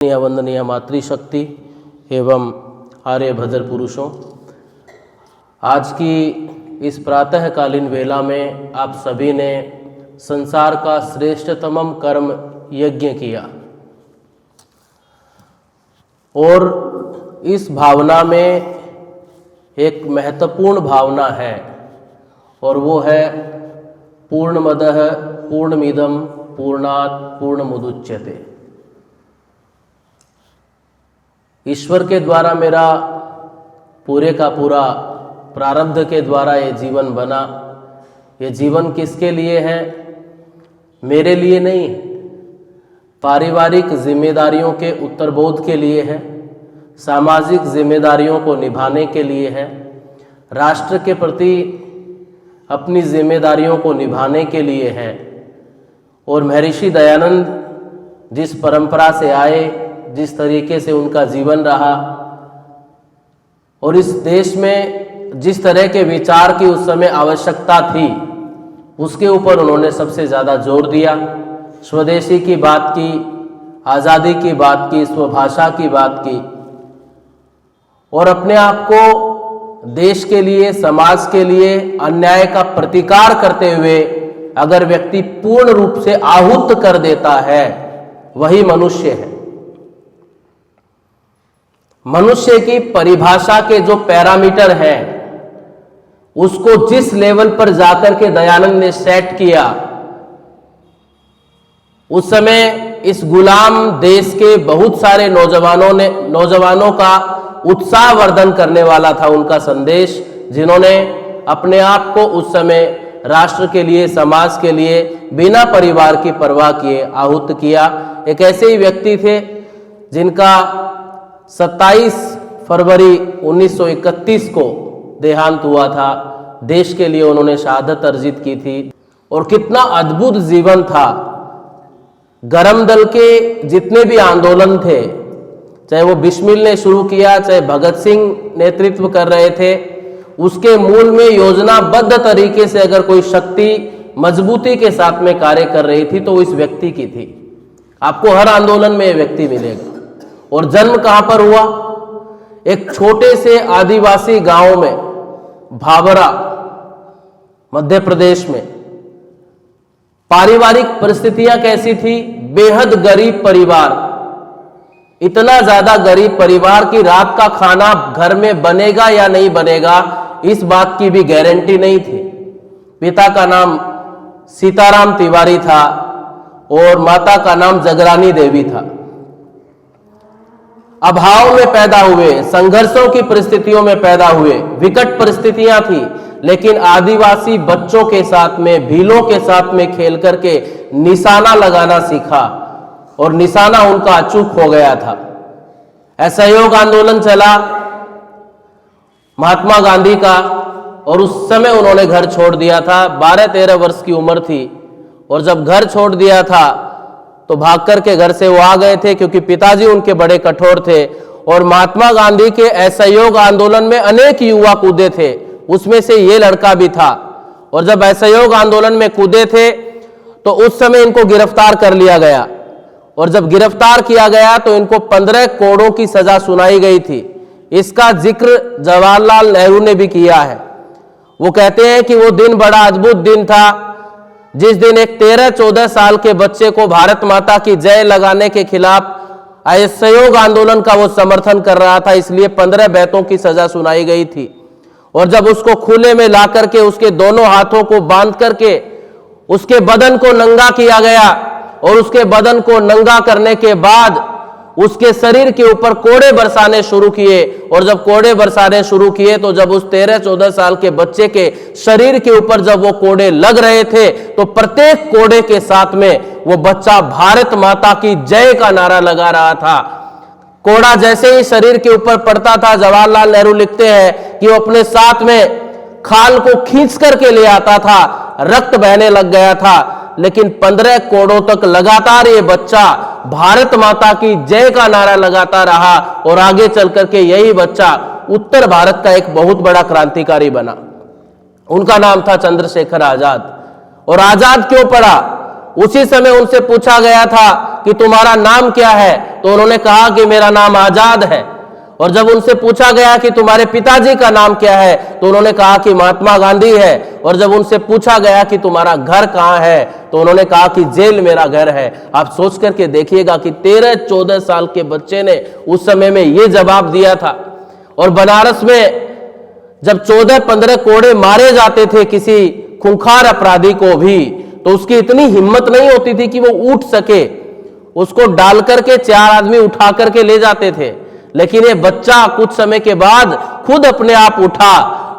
वंदनीय मातृशक्ति एवं आर्यभद्र पुरुषों, आज की इस प्रातःकालीन वेला में आप सभी ने संसार का श्रेष्ठतम कर्म यज्ञ किया और इस भावना में एक महत्वपूर्ण भावना है और वो है पूर्णमदः पूर्णमिदं पूर्णात् पूर्णमुदच्यते। ईश्वर के द्वारा मेरा पूरे का पूरा प्रारब्ध के द्वारा ये जीवन बना। ये जीवन किसके लिए है? मेरे लिए नहीं, पारिवारिक जिम्मेदारियों के उत्तरबोध के लिए है, सामाजिक जिम्मेदारियों को निभाने के लिए है, राष्ट्र के प्रति अपनी जिम्मेदारियों को निभाने के लिए है। और महर्षि दयानंद जिस परंपरा से आए, जिस तरीके से उनका जीवन रहा और इस देश में जिस तरह के विचार की उस समय आवश्यकता थी, उसके ऊपर उन्होंने सबसे ज़्यादा जोर दिया। स्वदेशी की बात की, आज़ादी की बात की, स्वभाषा की बात की और अपने आप को देश के लिए, समाज के लिए अन्याय का प्रतिकार करते हुए अगर व्यक्ति पूर्ण रूप से आहुत कर देता है, वही मनुष्य है। मनुष्य की परिभाषा के जो पैरामीटर हैं, उसको जिस लेवल पर जाकर के दयानंद ने सेट किया, उस समय इस गुलाम देश के बहुत सारे नौजवानों का उत्साह वर्धन करने वाला था उनका संदेश, जिन्होंने अपने आप को उस समय राष्ट्र के लिए, समाज के लिए बिना परिवार की परवाह किए आहुत किया। एक ऐसे ही व्यक्ति थे जिनका 27 फरवरी 1931 को देहांत हुआ था। देश के लिए उन्होंने शहादत अर्जित की थी और कितना अद्भुत जीवन था। गरम दल के जितने भी आंदोलन थे, चाहे वो बिस्मिल ने शुरू किया, चाहे भगत सिंह नेतृत्व कर रहे थे, उसके मूल में योजनाबद्ध तरीके से अगर कोई शक्ति मजबूती के साथ में कार्य कर रही थी तो इस व्यक्ति की थी। आपको हर आंदोलन में ये व्यक्ति मिलेगा। और जन्म कहां पर हुआ? एक छोटे से आदिवासी गांव में, भावरा, मध्य प्रदेश में। पारिवारिक परिस्थितियां कैसी थी? बेहद गरीब परिवार, इतना ज्यादा गरीब परिवार की रात का खाना घर में बनेगा या नहीं बनेगा, इस बात की भी गारंटी नहीं थी। पिता का नाम सीताराम तिवारी था और माता का नाम जगरानी देवी था। अभाव में पैदा हुए, संघर्षों की परिस्थितियों में पैदा हुए, विकट परिस्थितियां थी, लेकिन आदिवासी बच्चों के साथ में, भीलों के साथ में खेल करके निशाना लगाना सीखा और निशाना उनका अचूक हो गया था। असहयोग आंदोलन चला महात्मा गांधी का और उस समय उन्होंने घर छोड़ दिया था। 12-13 वर्ष की उम्र थी और जब घर छोड़ दिया था तो भाग करके घर से वो आ गए थे, क्योंकि पिताजी उनके बड़े कठोर थे। और महात्मा गांधी के असहयोग आंदोलन में अनेक युवा कूदे थे, उसमें से ये लड़का भी था। और जब असहयोग आंदोलन में कूदे थे तो उस समय इनको गिरफ्तार कर लिया गया और जब गिरफ्तार किया गया तो इनको 15 कोड़ों की सजा सुनाई गई थी। इसका जिक्र जवाहरलाल नेहरू ने भी किया है। वो कहते हैं कि वो दिन बड़ा अद्भुत दिन था, जिस दिन एक 13-14 साल के बच्चे को भारत माता की जय लगाने के खिलाफ असहयोग आंदोलन का वो समर्थन कर रहा था, इसलिए 15 बेतों की सजा सुनाई गई थी। और जब उसको खुले में ला करके उसके दोनों हाथों को बांध करके उसके बदन को नंगा किया गया और उसके बदन को नंगा करने के बाद उसके शरीर के ऊपर कोड़े बरसाने शुरू किए। और जब कोड़े बरसाने शुरू किए तो जब उस 13-14 साल के बच्चे के शरीर के ऊपर जब वो कोड़े लग रहे थे तो प्रत्येक कोड़े के साथ में वो बच्चा भारत माता की जय का नारा लगा रहा था। कोड़ा जैसे ही शरीर के ऊपर पड़ता था, जवाहरलाल नेहरू लिखते हैं कि वो अपने साथ में खाल को खींच करके ले आता था, रक्त बहने लग गया था, लेकिन 15 कोड़ों तक लगातार ये बच्चा भारत माता की जय का नारा लगाता रहा और आगे चल करके यही बच्चा उत्तर भारत का एक बहुत बड़ा क्रांतिकारी बना। उनका नाम था चंद्रशेखर आजाद। और आजाद क्यों पड़ा? उसी समय उनसे पूछा गया था कि तुम्हारा नाम क्या है, तो उन्होंने कहा कि मेरा नाम आजाद है। और जब उनसे पूछा गया कि तुम्हारे पिताजी का नाम क्या है, तो उन्होंने कहा कि महात्मा गांधी है। और जब उनसे पूछा गया कि तुम्हारा घर कहाँ है, तो उन्होंने कहा कि जेल मेरा घर है। आप सोच करके देखिएगा कि 13-14 साल के बच्चे ने उस समय में ये जवाब दिया था। और बनारस में जब 14-15 कोड़े मारे जाते थे किसी खूंखार अपराधी को भी, तो उसकी इतनी हिम्मत नहीं होती थी कि वो उठ सके, उसको डाल करके 4 आदमी उठा करके ले जाते थे। लेकिन ये बच्चा कुछ समय के बाद खुद अपने आप उठा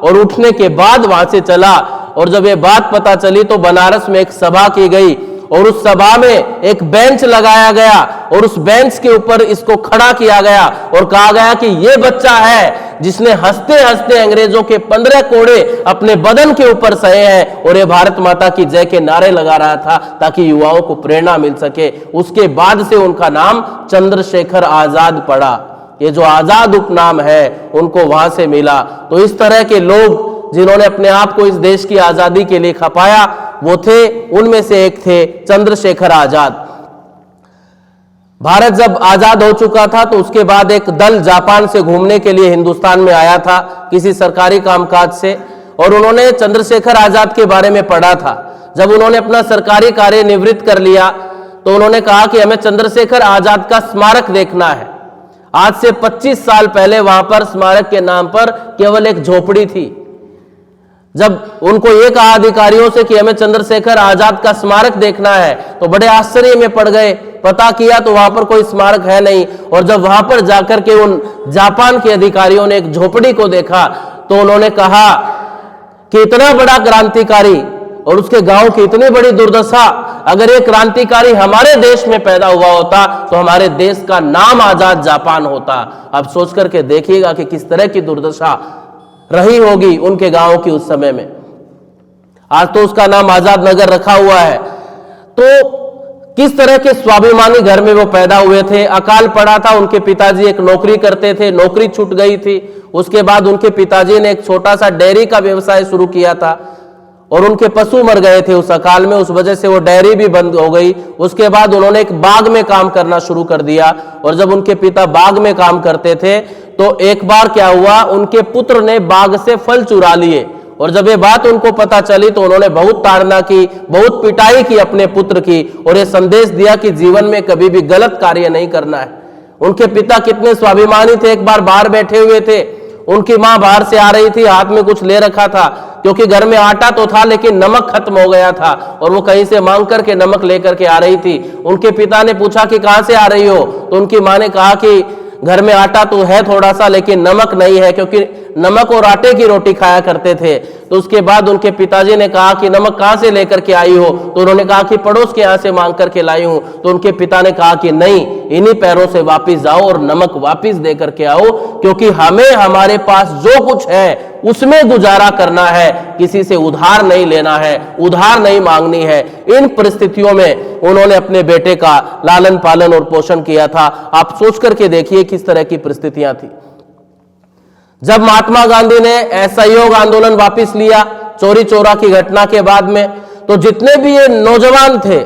और उठने के बाद वहां से चला। और जब ये बात पता चली तो बनारस में एक सभा की गई और उस सभा में एक बेंच लगाया गया और उस बेंच के ऊपर इसको खड़ा किया गया और कहा गया कि ये बच्चा है जिसने हंसते हंसते अंग्रेजों के 15 कोड़े अपने बदन के ऊपर सहे हैं और ये भारत माता की जय के नारे लगा रहा था ताकि युवाओं को प्रेरणा मिल सके। उसके बाद से उनका नाम चंद्रशेखर आजाद पड़ा। ये जो आजाद उपनाम है उनको वहां से मिला। तो इस तरह के लोग जिन्होंने अपने आप को इस देश की आजादी के लिए खपाया वो थे, उनमें से एक थे चंद्रशेखर आजाद। भारत जब आजाद हो चुका था तो उसके बाद एक दल जापान से घूमने के लिए हिंदुस्तान में आया था किसी सरकारी कामकाज से, और उन्होंने चंद्रशेखर आजाद के बारे में पढ़ा था। जब उन्होंने अपना सरकारी कार्य निवृत्त कर लिया तो उन्होंने कहा कि हमें चंद्रशेखर आजाद का स्मारक देखना है। आज से 25 साल पहले वहां पर स्मारक के नाम पर केवल एक झोपड़ी थी। जब उनको ये कहा अधिकारियों से कि हमें चंद्रशेखर आजाद का स्मारक देखना है तो बड़े आश्चर्य में पड़ गए। पता किया तो वहां पर कोई स्मारक है नहीं। और जब वहां पर जाकर के उन जापान के अधिकारियों ने एक झोपड़ी को देखा तो उन्होंने कहा कि इतना बड़ा क्रांतिकारी और उसके गांव की इतनी बड़ी दुर्दशा, अगर ये क्रांतिकारी हमारे देश में पैदा हुआ होता तो हमारे देश का नाम आजाद जापान होता। अब सोच करके देखिएगा कि किस तरह की दुर्दशा रही होगी उनके गांव की उस समय में। आज तो उसका नाम आजाद नगर रखा हुआ है। तो किस तरह के स्वाभिमानी घर में वो पैदा हुए थे। अकाल पड़ा था, उनके पिताजी एक नौकरी करते थे, नौकरी छूट गई थी। उसके बाद उनके पिताजी ने एक छोटा सा डेयरी का व्यवसाय शुरू किया था और उनके पशु मर गए थे उस अकाल में, उस वजह से वो डेयरी भी बंद हो गई। उसके बाद उन्होंने एक बाग में काम करना शुरू कर दिया और जब उनके पिता बाग में काम करते थे तो एक बार क्या हुआ, उनके पुत्र ने बाग से फल चुरा लिए और जब ये बात उनको पता चली तो उन्होंने बहुत ताड़ना की, बहुत पिटाई की अपने पुत्र की और ये संदेश दिया कि जीवन में कभी भी गलत कार्य नहीं करना है। उनके पिता कितने स्वाभिमानी थे। एक बार बाहर बैठे हुए थे, उनकी मां बाहर से आ रही थी, हाथ में कुछ ले रखा था क्योंकि घर में आटा तो था लेकिन नमक खत्म हो गया था और वो कहीं से मांग करके नमक लेकर के आ रही थी। उनके पिता ने पूछा कि कहां से आ रही हो, तो उनकी मां ने कहा कि घर में आटा तो है थोड़ा सा लेकिन नमक नहीं है, क्योंकि नमक और आटे की रोटी खाया करते थे। तो उसके बाद उनके पिताजी ने कहा कि नमक कहां से लेकर के आई हो, तो उन्होंने कहा कि पड़ोस के यहां से मांग करके लाई हूं। तो उनके पिता ने कहा कि नहीं, इन्हीं पैरों से वापिस जाओ और नमक वापिस दे करके आओ, क्योंकि हमें हमारे पास जो कुछ है उसमें गुजारा करना है, किसी से उधार नहीं लेना है, उधार नहीं मांगनी है। इन परिस्थितियों में उन्होंने अपने बेटे का लालन पालन और पोषण किया था। आप सोच करके देखिए किस तरह की परिस्थितियां थी। जब महात्मा गांधी ने असहयोग आंदोलन वापस लिया चोरी चोरा की घटना के बाद में, तो जितने भी ये नौजवान थे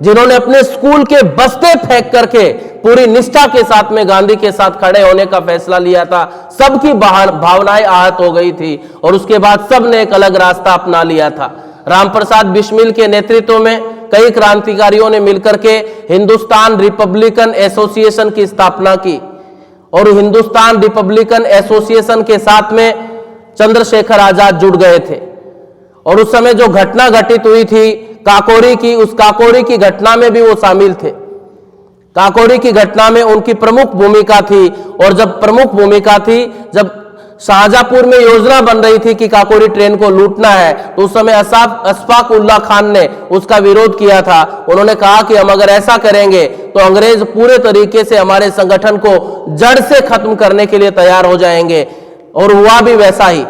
जिन्होंने अपने स्कूल के बस्ते फेंक करके पूरी निष्ठा के साथ में गांधी के साथ खड़े होने का फैसला लिया था, सबकी भावनाएं आहत हो गई थी और उसके बाद सब ने एक अलग रास्ता अपना लिया था। रामप्रसाद बिस्मिल के नेतृत्व में कई क्रांतिकारियों ने मिलकर के हिंदुस्तान रिपब्लिकन एसोसिएशन की स्थापना की और हिंदुस्तान रिपब्लिकन एसोसिएशन के साथ में चंद्रशेखर आजाद जुड़ गए थे। और उस समय जो घटना घटित हुई थी काकोरी की, उस काकोरी की घटना में भी वो शामिल थे। काकोरी की घटना में उनकी प्रमुख भूमिका थी और जब प्रमुख भूमिका थी, जब शाहजहांपुर में योजना बन रही थी कि काकोरी ट्रेन को लूटना है, तो उस समय अशफाक उल्लाह खान ने उसका विरोध किया था। उन्होंने कहा कि हम अगर ऐसा करेंगे तो अंग्रेज पूरे तरीके से हमारे संगठन को जड़ से खत्म करने के लिए तैयार हो जाएंगे और हुआ भी वैसा ही।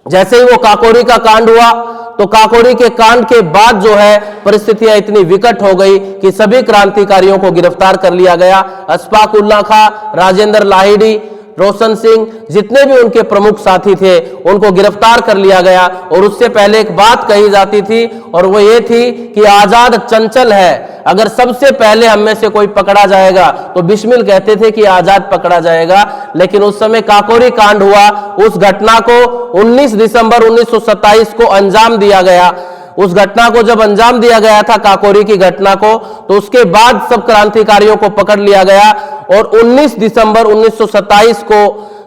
जैसे ही वो काकोरी का कांड हुआ तो काकोरी के कांड के बाद जो है परिस्थितियां इतनी विकट हो गई कि सभी क्रांतिकारियों को गिरफ्तार कर लिया गया। अशफाक उल्लाह खां, राजेंद्र लाहिड़ी, रोशन सिंह, जितने भी उनके प्रमुख साथी थे उनको गिरफ्तार कर लिया गया। और उससे पहले एक बात कही जाती थी और वो ये थी कि आजाद चंचल है, अगर सबसे पहले हम में से कोई पकड़ा जाएगा तो बिस्मिल कहते थे कि आजाद पकड़ा जाएगा। लेकिन उस समय काकोरी कांड हुआ, उस घटना को 19 दिसंबर 1927 को अंजाम दिया गया। उस घटना को जब अंजाम दिया गया था, काकोरी की घटना को, तो उसके बाद सब क्रांतिकारियों को पकड़ लिया गया और 19 दिसंबर 1927 को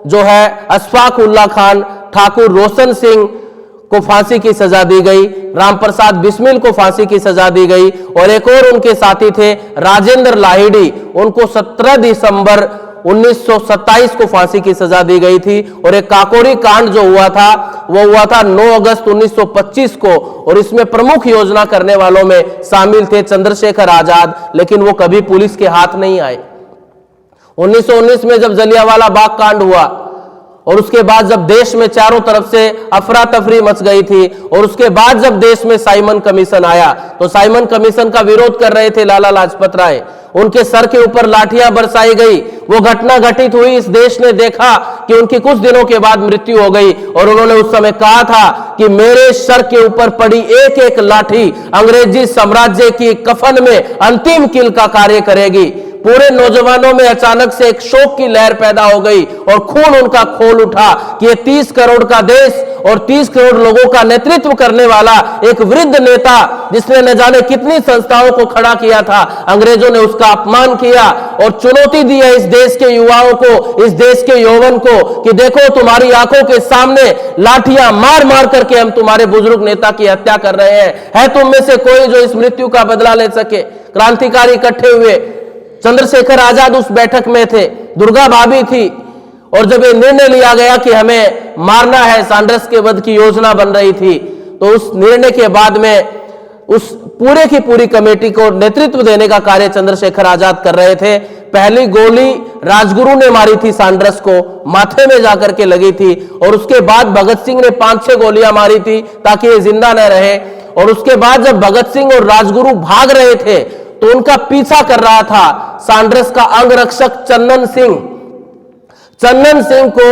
जो है अशफाक उल्लाह खान, ठाकुर रोशन सिंह को फांसी की सजा दी गई, रामप्रसाद बिस्मिल को फांसी की सजा दी गई और एक और उनके साथी थे राजेंद्र लाहिड़ी, उनको 17 दिसंबर 1927 को फांसी की सजा दी गई थी। और एक काकोरी कांड जो हुआ था वो हुआ था 9 अगस्त 1925 को और इसमें प्रमुख योजना करने वालों में शामिल थे चंद्रशेखर आजाद, लेकिन वो कभी पुलिस के हाथ नहीं आए। 1919 में जब जलियांवाला बाग कांड हुआ और उसके बाद जब देश में चारों तरफ से अफरा तफरी मच गई थी और उसके बाद जब देश में साइमन कमीशन आया तो साइमन कमीशन का विरोध कर रहे थे लाला लाजपत राय, उनके सर के ऊपर लाठियां बरसाई गई। वो घटना घटित हुई, इस देश ने देखा कि उनकी कुछ दिनों के बाद मृत्यु हो गई और उन्होंने उस समय कहा था कि मेरे सर के ऊपर पड़ी एक एक लाठी अंग्रेजी साम्राज्य की कफन में अंतिम कील का कार्य करेगी। पूरे नौजवानों में अचानक से एक शोक की लहर पैदा हो गई और खून उनका खोल उठा कि ये 30 करोड़ का देश और 30 करोड़ लोगों का नेतृत्व करने वाला एक वृद्ध नेता, जिसने न जाने कितनी संस्थाओं को खड़ा किया था, अंग्रेजों ने उसका अपमान किया और चुनौती दी है इस देश के युवाओं को, इस देश के यौवन को कि देखो तुम्हारी आंखों के सामने लाठियां मार मार करके हम तुम्हारे बुजुर्ग नेता की हत्या कर रहे हैं। है तुम में से कोई जो इस मृत्यु का बदला ले सके? क्रांतिकारी इकट्ठे हुए, चंद्रशेखर आजाद उस बैठक में थे, दुर्गा भाभी थी और जब ये निर्णय लिया गया कि हमें मारना है, सैंडर्स के वध की योजना बन रही थी, तो उस निर्णय के बाद में उस पूरे की पूरी कमेटी को नेतृत्व देने का कार्य चंद्रशेखर आजाद कर रहे थे। पहली गोली राजगुरु ने मारी थी सैंडर्स को, माथे में जाकर के लगी थी और उसके बाद भगत सिंह ने 5-6 गोलियां मारी थी ताकि ये जिंदा न रहे। और उसके बाद जब भगत सिंह और राजगुरु भाग रहे थे तो उनका पीछा कर रहा था सैंडर्स का अंगरक्षक चन्नन सिंह। चन्नन सिंह को,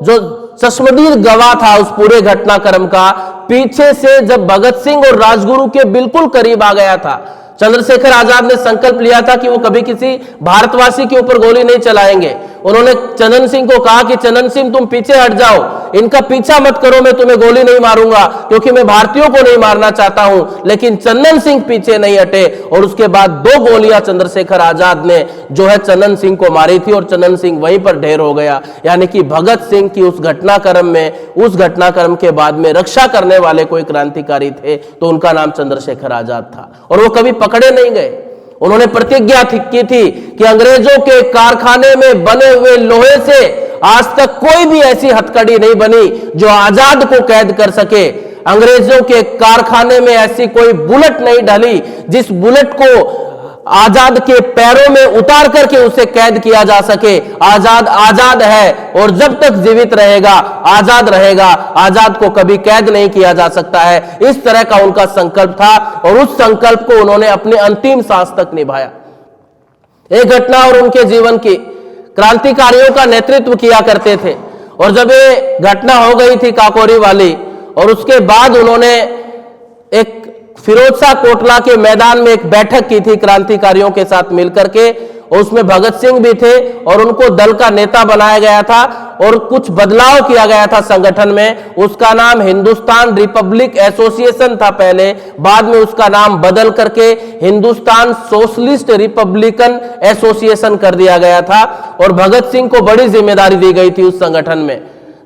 जो चश्मदीद गवाह था उस पूरे घटनाक्रम का, पीछे से जब भगत सिंह और राजगुरु के बिल्कुल करीब आ गया था, चंद्रशेखर आजाद ने संकल्प लिया था कि वो कभी किसी भारतवासी के ऊपर गोली नहीं चलाएंगे। उन्होंने चन्नन सिंह को कहा कि चन्नन सिंह तुम पीछे हट जाओ, इनका पीछा मत करो, मैं तुम्हें गोली नहीं मारूंगा क्योंकि मैं भारतीयों को नहीं मारना चाहता हूं। लेकिन चन्नन सिंह पीछे नहीं हटे और उसके बाद 2 गोलियां चंद्रशेखर आजाद ने जो है चन्नन सिंह को मारी थी और चन्नन सिंह वहीं पर ढेर हो गया। यानी कि भगत सिंह की उस घटनाक्रम में, उस घटनाक्रम के बाद में रक्षा करने वाले कोई क्रांतिकारी थे तो उनका नाम चंद्रशेखर आजाद था और वो कभी पकड़े नहीं गए। उन्होंने प्रतिज्ञा की थी कि अंग्रेजों के कारखाने में बने हुए लोहे से आज तक कोई भी ऐसी हथकड़ी नहीं बनी जो आजाद को कैद कर सके। अंग्रेजों के कारखाने में ऐसी कोई बुलेट नहीं ढली जिस बुलेट को आजाद के पैरों में उतार करके उसे कैद किया जा सके। आजाद आजाद है और जब तक जीवित रहेगा आजाद रहेगा, आजाद को कभी कैद नहीं किया जा सकता है। इस तरह का उनका संकल्प था और उस संकल्प को उन्होंने अपने अंतिम सांस तक निभाया। एक घटना और उनके जीवन की, क्रांतिकारियों का नेतृत्व किया करते थे और जब ये घटना हो गई थी काकोरी वाली और उसके बाद उन्होंने एक फिरोज शाह कोटला के मैदान में एक बैठक की थी क्रांतिकारियों के साथ मिलकर के, और उसमें भगत सिंह भी थे और उनको दल का नेता बनाया गया था और कुछ बदलाव किया गया था संगठन में। उसका नाम हिंदुस्तान रिपब्लिक एसोसिएशन था पहले, बाद में उसका नाम बदल करके हिंदुस्तान सोशलिस्ट रिपब्लिकन एसोसिएशन कर दिया गया था और भगत सिंह को बड़ी जिम्मेदारी दी गई थी उस संगठन में।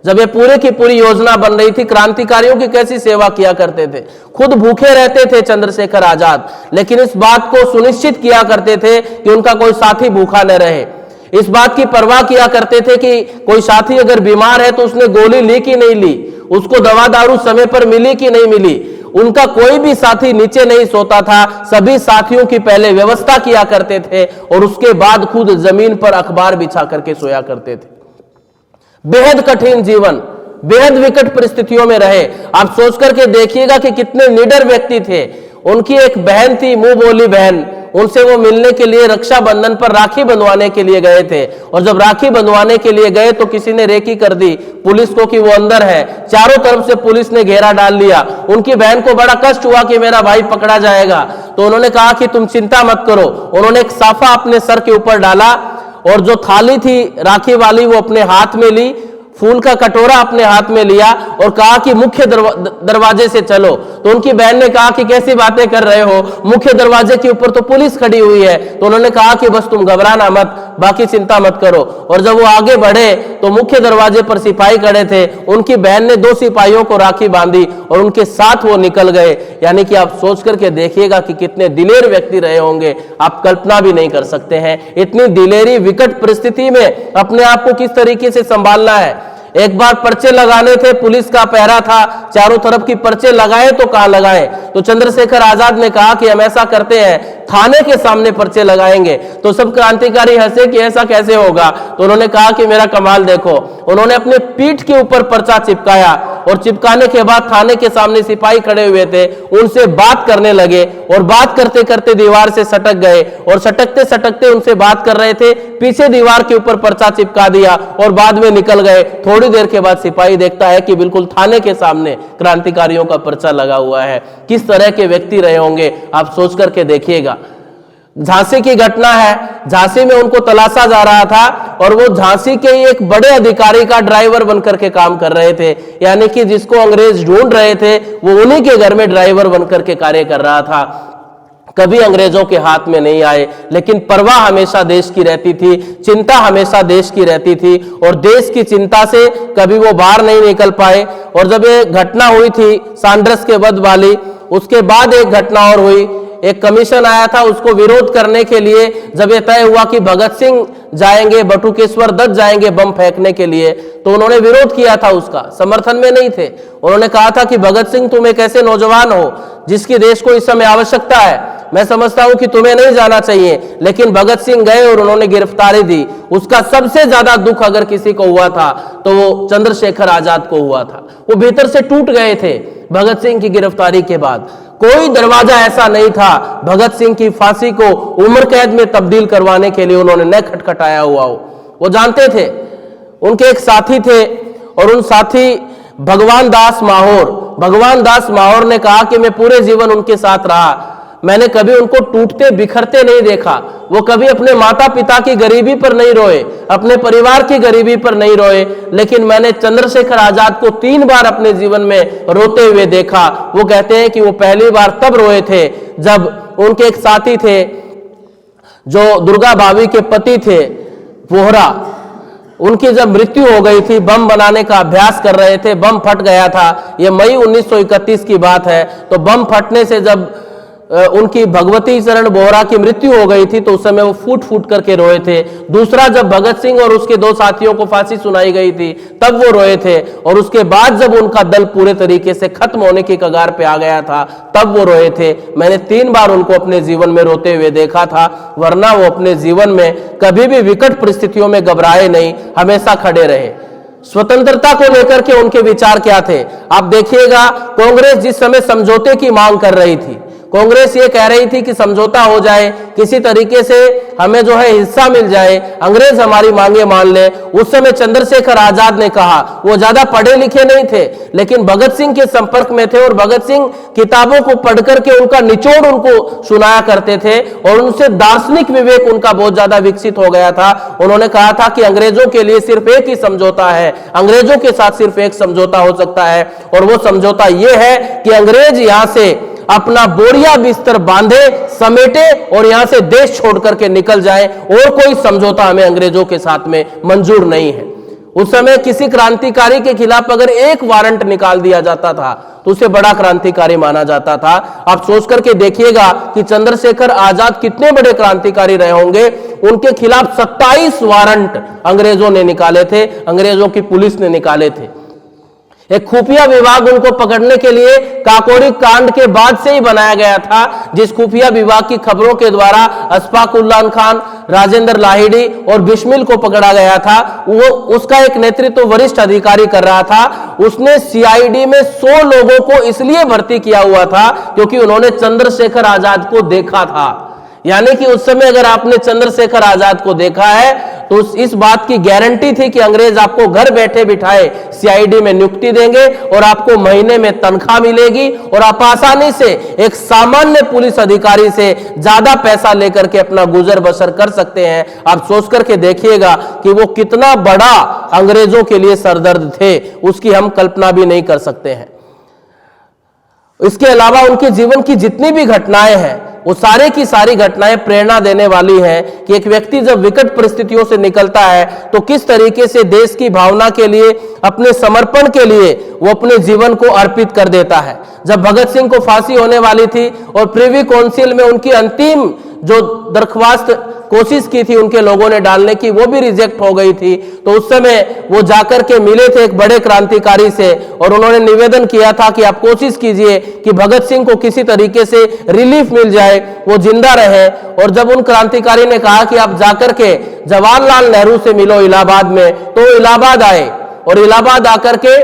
जब ये पूरे की पूरी योजना बन रही थी, क्रांतिकारियों की कैसी सेवा किया करते थे, खुद भूखे रहते थे चंद्रशेखर आजाद, लेकिन इस बात को सुनिश्चित किया करते थे कि उनका कोई साथी भूखा न रहे। इस बात की परवाह किया करते थे कि कोई साथी अगर बीमार है तो उसने गोली ली कि नहीं ली, उसको दवा दारू समय पर मिली कि नहीं मिली। उनका कोई भी साथी नीचे नहीं सोता था, सभी साथियों की पहले व्यवस्था किया करते थे और उसके बाद खुद जमीन पर अखबार बिछा करके सोया करते थे। बेहद कठिन जीवन, बेहद विकट परिस्थितियों में रहे। आप सोच करके देखिएगा कि कितने निडर व्यक्ति थे। उनकी एक बहन थी, मुंह बोली बहन, उनसे वो मिलने के लिए रक्षाबंधन पर राखी बंधवाने के लिए गए थे। और जब राखी बंधवाने के लिए गए तो किसी ने रेकी कर दी पुलिस को कि वो अंदर है। चारों तरफ से पुलिस ने घेरा डाल लिया। उनकी बहन को बड़ा कष्ट हुआ कि मेरा भाई पकड़ा जाएगा, तो उन्होंने कहा कि तुम चिंता मत करो। उन्होंने एक साफा अपने सर के ऊपर डाला और जो थाली थी राखी वाली वो अपने हाथ में ली, फूल का कटोरा अपने हाथ में लिया और कहा कि मुख्य दरवाजे से चलो। तो उनकी बहन ने कहा कि कैसी बातें कर रहे हो, मुख्य दरवाजे के ऊपर तो पुलिस खड़ी हुई है। तो उन्होंने कहा कि बस तुम घबराना मत, बाकी चिंता मत करो। और जब वो आगे बढ़े तो मुख्य दरवाजे पर सिपाही खड़े थे। उनकी बहन ने 2 सिपाहियों को राखी बांधी और उनके साथ वो निकल गए। यानी कि आप सोच करके देखिएगा कि कितने दिलेर व्यक्ति रहे होंगे, आप कल्पना भी नहीं कर सकते हैं। इतनी दिलेरी विकट परिस्थिति में अपने आप को किस तरीके से संभालना है। एक बार पर्चे लगाने थे, पुलिस का पहरा था, चारों तरफ की पर्चे लगाए तो कहां लगाए। तो चंद्रशेखर आजाद ने कहा कि हम ऐसा करते हैं, थाने के सामने पर्चे लगाएंगे। तो सब क्रांतिकारी हंसे कि ऐसा कैसे होगा। तो उन्होंने कहा कि मेरा कमाल देखो। उन्होंने अपने पीठ के ऊपर पर्चा चिपकाया और चिपकाने के बाद थाने के सामने सिपाही खड़े हुए थे, उनसे बात करने लगे और बात करते करते दीवार से सटक गए और सटकते सटकते उनसे बात कर रहे थे, पीछे दीवार के ऊपर पर्चा चिपका दिया और बाद में निकल गए। थोड़ी देर के बाद सिपाही देखता है कि बिल्कुल थाने के सामने क्रांतिकारियों का पर्चा लगा हुआ है। किस तरह के व्यक्ति रहे होंगे आप सोच करके देखिएगा। झांसी की घटना है, झांसी में उनको तलाशा जा रहा था और वो झांसी के एक बड़े अधिकारी का ड्राइवर बनकर के काम कर रहे थे। यानी कि जिसको अंग्रेज ढूंढ रहे थे वो उन्हीं के घर में ड्राइवर बनकर के कार्य कर रहा था। कभी अंग्रेजों के हाथ में नहीं आए, लेकिन परवाह हमेशा देश की रहती थी, चिंता हमेशा देश की रहती थी और देश की चिंता से कभी वो बाहर नहीं निकल पाए। और जब ये घटना हुई थी सांड्रस के वध वाली, उसके बाद एक घटना और हुई। एक कमीशन आया था, उसको विरोध करने के लिए जब ये तय हुआ कि भगत सिंह जाएंगे, बटुकेश्वर दत्त जाएंगे बम फेंकने के लिए, तो उन्होंने विरोध किया था, उसका समर्थन में नहीं थे। उन्होंने कहा था कि भगत सिंह तुम एक ऐसे नौजवान हो जिसकी देश को इस समय आवश्यकता है, मैं समझता हूं कि तुम्हें नहीं जाना चाहिए। लेकिन भगत सिंह गए और उन्होंने गिरफ्तारी दी। उसका सबसे ज्यादा दुख अगर किसी को हुआ था तो वो चंद्रशेखर आजाद को हुआ था। वो भीतर से टूट गए थे भगत सिंह की गिरफ्तारी के बाद। कोई दरवाजा ऐसा नहीं था भगत सिंह की फांसी को उम्र कैद में तब्दील करवाने के लिए उन्होंने न खटखटाया हुआ हो। वो जानते थे, उनके एक साथी थे और उन साथी भगवान दास माहौर ने कहा कि मैं पूरे जीवन उनके साथ रहा, मैंने कभी उनको टूटते बिखरते नहीं देखा। वो कभी अपने माता पिता की गरीबी पर नहीं रोए, अपने परिवार की गरीबी पर नहीं रोए, लेकिन मैंने चंद्रशेखर आजाद को 3 बार अपने जीवन में रोते हुए देखा। वो कहते हैं कि वो पहली बार तब रोए थे जब उनके एक साथी थे जो दुर्गा भाभी के पति थे वोहरा, उनकी जब मृत्यु हो गई थी, बम बनाने का अभ्यास कर रहे थे, बम फट गया था। यह मई 1931 की बात है। तो बम फटने से जब उनकी भगवती चरण बोहरा की मृत्यु हो गई थी तो उस समय वो फूट फूट करके रोए थे। दूसरा, जब भगत सिंह और उसके 2 साथियों को फांसी सुनाई गई थी तब वो रोए थे। और उसके बाद जब उनका दल पूरे तरीके से खत्म होने की कगार पे आ गया था तब वो रोए थे। मैंने 3 बार उनको अपने जीवन में रोते हुए देखा था, वरना वो अपने जीवन में कभी भी विकट परिस्थितियों में घबराए नहीं, हमेशा खड़े रहे। स्वतंत्रता को लेकर के उनके विचार क्या थे आप देखिएगा। कांग्रेस जिस समय समझौते की मांग कर रही थी, कांग्रेस ये कह रही थी कि समझौता हो जाए, किसी तरीके से हमें जो है हिस्सा मिल जाए, अंग्रेज हमारी मांगे मान ले। उस समय चंद्रशेखर आजाद ने कहा, वो ज्यादा पढ़े लिखे नहीं थे लेकिन भगत सिंह के संपर्क में थे और भगत सिंह किताबों को पढ़ करके उनका निचोड़ उनको सुनाया करते थे और उनसे दार्शनिक विवेक उनका बहुत ज्यादा विकसित हो गया था। उन्होंने कहा था कि अंग्रेजों के लिए सिर्फ एक ही समझौता है, अंग्रेजों के साथ सिर्फ एक समझौता हो सकता है और वो समझौता ये है कि अंग्रेज यहां से अपना बोरिया बिस्तर बांधे, समेटे और यहां से देश छोड़ करके निकल जाए, और कोई समझौता हमें अंग्रेजों के साथ में मंजूर नहीं है। उस समय किसी क्रांतिकारी के खिलाफ अगर एक वारंट निकाल दिया जाता था तो उसे बड़ा क्रांतिकारी माना जाता था। आप सोच करके देखिएगा कि चंद्रशेखर आजाद कितने बड़े क्रांतिकारी रहे होंगे। उनके खिलाफ 27 वारंट अंग्रेजों ने निकाले थे, अंग्रेजों की पुलिस ने निकाले थे। एक खुफिया विभाग उनको पकड़ने के लिए काकोरी कांड के बाद से ही बनाया गया था, जिस खुफिया विभाग की खबरों के द्वारा अशफाक उल्ला खान, राजेंद्र लाहिड़ी और बिस्मिल को पकड़ा गया था। वो उसका एक नेतृत्व वरिष्ठ अधिकारी कर रहा था। उसने सीआईडी में 100 लोगों को इसलिए भर्ती किया हुआ था क्योंकि उन्होंने चंद्रशेखर आजाद को देखा था। यानी कि उस समय अगर आपने चंद्रशेखर आजाद को देखा है तो इस बात की गारंटी थी कि अंग्रेज आपको घर बैठे बिठाए सीआईडी में नियुक्ति देंगे और आपको महीने में तनख्वाह मिलेगी और आप आसानी से एक सामान्य पुलिस अधिकारी से ज्यादा पैसा लेकर के अपना गुजर बसर कर सकते हैं। आप सोच करके देखिएगा कि वो कितना बड़ा अंग्रेजों के लिए सरदर्द थे, उसकी हम कल्पना भी नहीं कर सकते हैं। इसके अलावा उनके जीवन की जितनी भी घटनाएं हैं वो सारे की सारी घटनाएं प्रेरणा देने वाली हैं कि एक व्यक्ति जब विकट परिस्थितियों से निकलता है तो किस तरीके से देश की भावना के लिए, अपने समर्पण के लिए वो अपने जीवन को अर्पित कर देता है। जब भगत सिंह को फांसी होने वाली थी और प्रिवी काउंसिल में उनकी अंतिम जो दरख्वास्त कोशिश की थी उनके लोगों ने डालने की, वो भी रिजेक्ट हो गई थी, तो उस समय वो जाकर के मिले थे एक बड़े क्रांतिकारी से और उन्होंने निवेदन किया था कि आप कोशिश कीजिए कि भगत सिंह को किसी तरीके से रिलीफ मिल जाए, वो जिंदा रहे। और जब उन क्रांतिकारी ने कहा कि आप जाकर के जवाहरलाल नेहरू से मिलो इलाहाबाद में, तो इलाहाबाद आए और इलाहाबाद आकर के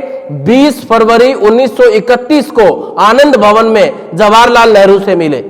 20 फरवरी 1931 को आनंद भवन में जवाहरलाल नेहरू से मिले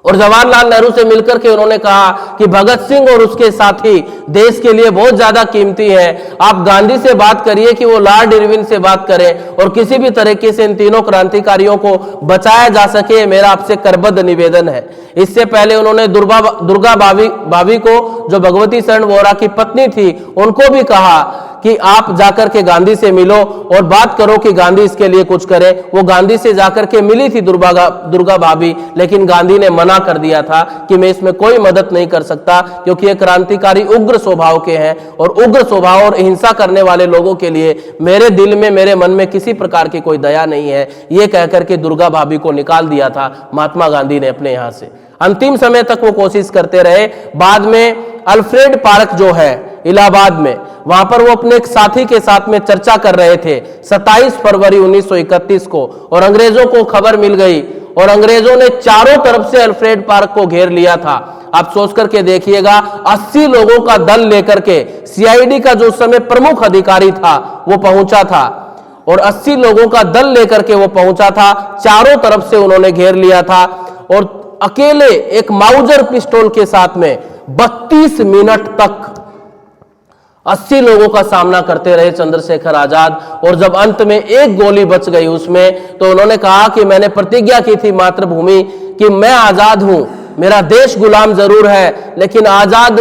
और जवाहरलाल नेहरू से मिलकर के उन्होंने कहा कि भगत सिंह और उसके साथी देश के लिए बहुत ज्यादा कीमती है। आप गांधी से बात करिए कि वो लॉर्ड इरविन से बात करें और किसी भी तरीके से इन तीनों क्रांतिकारियों को बचाया जा सके, मेरा आपसे करबद्ध निवेदन है। इससे पहले उन्होंने दुर्गा भाभी को, जो भगवती शरण वोरा की पत्नी थी, उनको भी कहा कि आप जाकर के गांधी से मिलो और बात करो कि गांधी इसके लिए कुछ करे। वो गांधी से जाकर के मिली थी दुर्गा भाभी, लेकिन गांधी ने मना कर दिया था कि मैं इसमें कोई मदद नहीं कर सकता, क्योंकि ये क्रांतिकारी उग्र स्वभाव के हैं और उग्र स्वभाव और हिंसा करने वाले लोगों के लिए मेरे दिल में, मेरे मन में किसी प्रकार की कोई दया नहीं है। ये कहकर के दुर्गा भाभी को निकाल दिया था महात्मा गांधी ने अपने यहां से। अंतिम समय तक वो कोशिश करते रहे। बाद में अल्फ्रेड पार्क जो है इलाहाबाद में, वहां पर वो अपने एक साथी के साथ में चर्चा कर रहे थे 27 फरवरी 1931 को, और अंग्रेजों को खबर मिल गई और अंग्रेजों ने चारों तरफ से अल्फ्रेड पार्क को घेर लिया था। आप सोच करके देखिएगा, 80 लोगों का दल लेकर के सीआईडी का जो उस समय प्रमुख अधिकारी था वो पहुंचा था और 80 लोगों का दल लेकर के वो पहुंचा था। चारों तरफ से उन्होंने घेर लिया था और अकेले एक माउजर पिस्टल के साथ में 32 मिनट तक 80 लोगों का सामना करते रहे चंद्रशेखर आजाद। और जब अंत में एक गोली बच गई उसमें, तो उन्होंने कहा कि मैंने प्रतिज्ञा की थी मातृभूमि कि मैं आजाद हूं, मेरा देश गुलाम जरूर है, लेकिन आजाद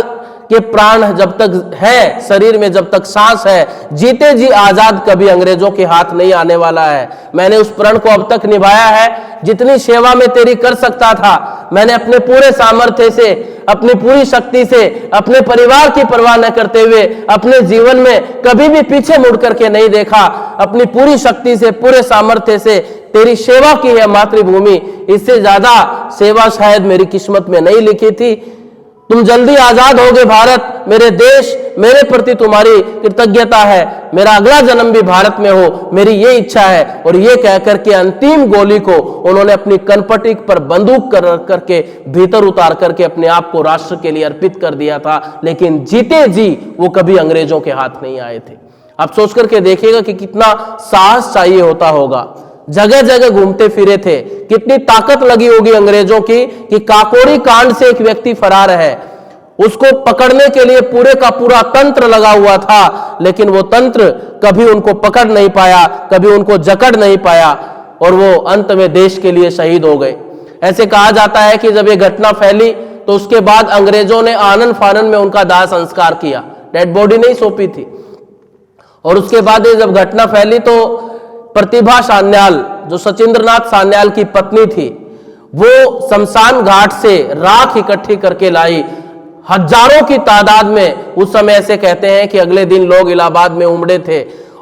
के प्राण जब तक है, शरीर में जब तक सांस है, जीते जी आजाद कभी अंग्रेजों के हाथ नहीं आने वाला है। मैंने उस प्रण को अब तक निभाया है, जितनी सेवा में तेरी कर सकता था मैंने अपने पूरे सामर्थ्य से, अपनी पूरी शक्ति से, अपने परिवार की परवाह न करते हुए अपने जीवन में कभी भी पीछे मुड़ करके नहीं देखा। अपनी पूरी शक्ति से, पूरे सामर्थ्य से तेरी सेवा की है मातृभूमि, इससे ज्यादा सेवा शायद मेरी किस्मत में नहीं लिखी थी। तुम जल्दी आजाद होगे भारत, मेरे देश, मेरे प्रति तुम्हारी कृतज्ञता है, मेरा अगला जन्म भी भारत में हो, मेरी ये इच्छा है। और ये कहकर के अंतिम गोली को उन्होंने अपनी कनपटी पर बंदूक करके भीतर उतार करके अपने आप को राष्ट्र के लिए अर्पित कर दिया था, लेकिन जीते जी वो कभी अंग्रेजों के हाथ नहीं आए थे। आप सोच करके देखिएगा कि कितना साहस चाहिए होता होगा। जगह जगह घूमते फिरे थे, कितनी ताकत लगी होगी अंग्रेजों की कि काकोरी कांड से एक व्यक्ति फरार है, उसको पकड़ने के लिए पूरे का पूरा तंत्र लगा हुआ था, लेकिन वो तंत्र कभी उनको पकड़ नहीं पाया, कभी उनको जकड़ नहीं पाया और वो अंत में देश के लिए शहीद हो गए। ऐसे कहा जाता है कि जब ये घटना फैली तो उसके बाद अंग्रेजों ने आनन फानन में उनका दाह संस्कार किया, डेड बॉडी नहीं सौंपी थी। और उसके बाद जब घटना फैली तो प्रतिभा सान्याल, जो सचिंद्रनाथ सान्याल की पत्नी थी, वो शमशान घाट से राख इकट्ठी करके लाई, हजारों की तादाद में। उस समय ऐसे कहते हैं कि अगले दिन लोग इलाहाबाद में उमड़े थे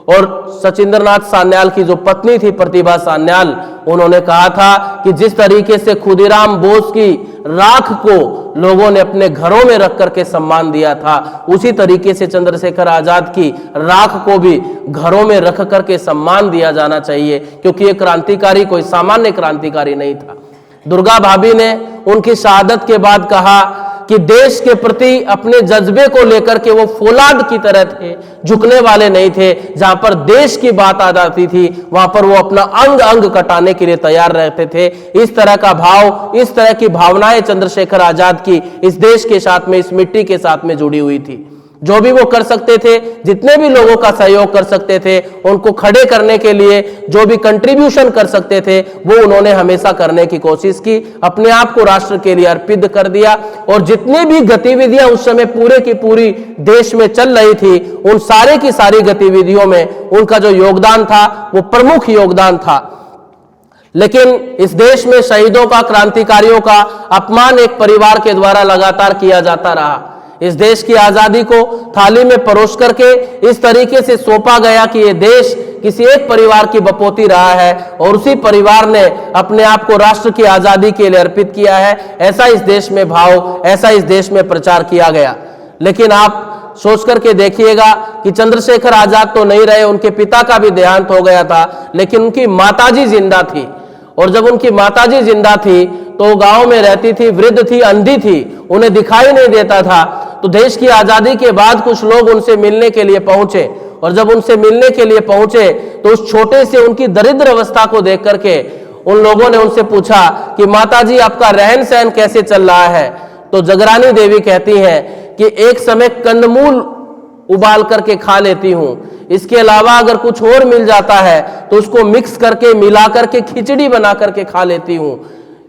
और सचिंद्रनाथ सान्याल की जो पत्नी थी प्रतिभा सान्याल, उन्होंने कहा था कि जिस तरीके से खुदीराम बोस की राख को लोगों ने अपने घरों में रख करके सम्मान दिया था, उसी तरीके से चंद्रशेखर आजाद की राख को भी घरों में रख करके सम्मान दिया जाना चाहिए, क्योंकि ये क्रांतिकारी कोई सामान्य क्रांतिकारी नहीं था। दुर्गा भाभी ने उनकी शहादत के बाद कहा कि देश के प्रति अपने जज्बे को लेकर के वो फौलाद की तरह थे, झुकने वाले नहीं थे। जहां पर देश की बात आ जाती थी वहां पर वो अपना अंग अंग कटाने के लिए तैयार रहते थे। इस तरह का भाव, इस तरह की भावनाएं चंद्रशेखर आजाद की इस देश के साथ में, इस मिट्टी के साथ में जुड़ी हुई थी। जो भी वो कर सकते थे, जितने भी लोगों का सहयोग कर सकते थे, उनको खड़े करने के लिए जो भी कंट्रीब्यूशन कर सकते थे वो उन्होंने हमेशा करने की कोशिश की। अपने आप को राष्ट्र के लिए अर्पित कर दिया और जितनी भी गतिविधियां उस समय पूरे की पूरी देश में चल रही थी, उन सारे की सारी गतिविधियों में उनका जो योगदान था वो प्रमुख योगदान था। लेकिन इस देश में शहीदों का, क्रांतिकारियों का अपमान एक परिवार के द्वारा लगातार किया जाता रहा। इस देश की आजादी को थाली में परोस करके इस तरीके से सौंपा गया कि ये देश किसी एक परिवार की बपोती रहा है और उसी परिवार ने अपने आप को राष्ट्र की आजादी के लिए अर्पित किया है। ऐसा इस देश में भाव, ऐसा इस देश में प्रचार किया गया। लेकिन आप सोच करके देखिएगा कि चंद्रशेखर आजाद तो नहीं रहे, उनके पिता का भी देहांत हो गया था, लेकिन उनकी माताजी जिंदा थी। और जब उनकी माताजी जिंदा थी तो गांव में रहती थी, वृद्ध थी, अंधी थी, उन्हें दिखाई नहीं देता था। तो देश की आजादी के बाद कुछ लोग उनसे मिलने के लिए पहुंचे और जब उनसे मिलने के लिए पहुंचे तो उस छोटे से उनकी दरिद्र अवस्था को देख करके उन लोगों ने उनसे पूछा कि माताजी आपका रहन सहन कैसे चल रहा है। तो जगरानी देवी कहती हैं कि एक समय कंदमूल उबाल करके खा लेती हूं, इसके अलावा अगर कुछ और मिल जाता है तो उसको मिक्स करके मिला करके खिचड़ी बना करके खा लेती हूं,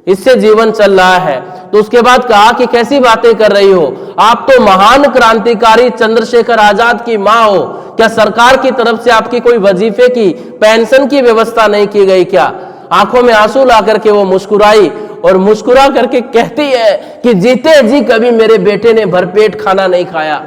इससे जीवन चल रहा है। तो उसके बाद कहा कि कैसी बातें कर रही हो, आप तो महान क्रांतिकारी चंद्रशेखर आजाद की मां हो, क्या सरकार की तरफ से आपकी कोई वजीफे की, पेंशन की व्यवस्था नहीं की गई क्या? आंखों में आंसू ला करके वो मुस्कुराई और मुस्कुरा करके कहती है कि जीते जी कभी मेरे बेटे ने भरपेट खाना नहीं खाया,